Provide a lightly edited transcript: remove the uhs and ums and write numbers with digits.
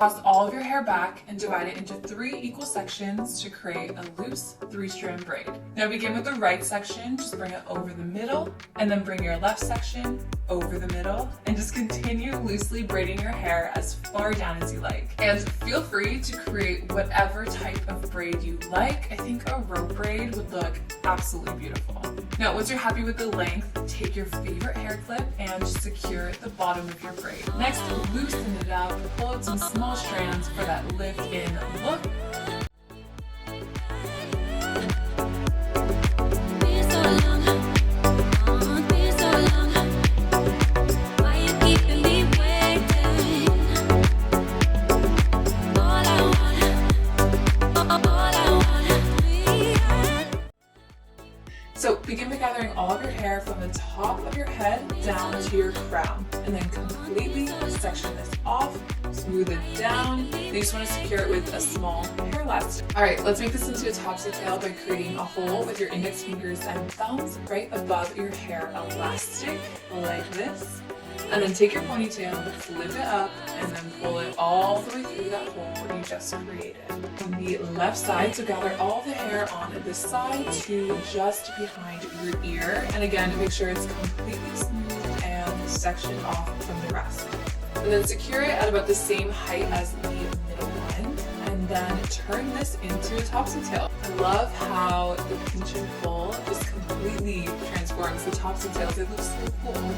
Toss all of your hair back and divide it into 3 equal sections to create a loose 3-strand braid. Now begin with the right section, just bring it over the middle, and then bring your left section over the middle, and just continue loosely braiding your hair as far down as you like. And feel free to create whatever type of braid you like. I think a rope braid would look absolutely beautiful. Now, once you're happy with the length, take your favorite hair clip and secure the bottom of your braid. Next, loosen it up, pull out some small strands for that lift-in look. So begin by gathering all of your hair from the top of your head down to your crown, and then completely section this off, smooth it down. You just want to secure it with a small hair elastic. Alright, let's make this into a topsy tail by creating a hole with your index fingers and thumbs right above your hair elastic, like this. And then take your ponytail, flip it up, and then pull it all the way through that hole you just created. On the left side, so gather all the hair on this side to just behind your ear. And again, make sure it's completely smooth and sectioned off from the rest. And then secure it at about the same height as the middle one. And then turn this into a topsy tail. I love how the pinch and pull just completely transforms the topsy tails. It looks so cool.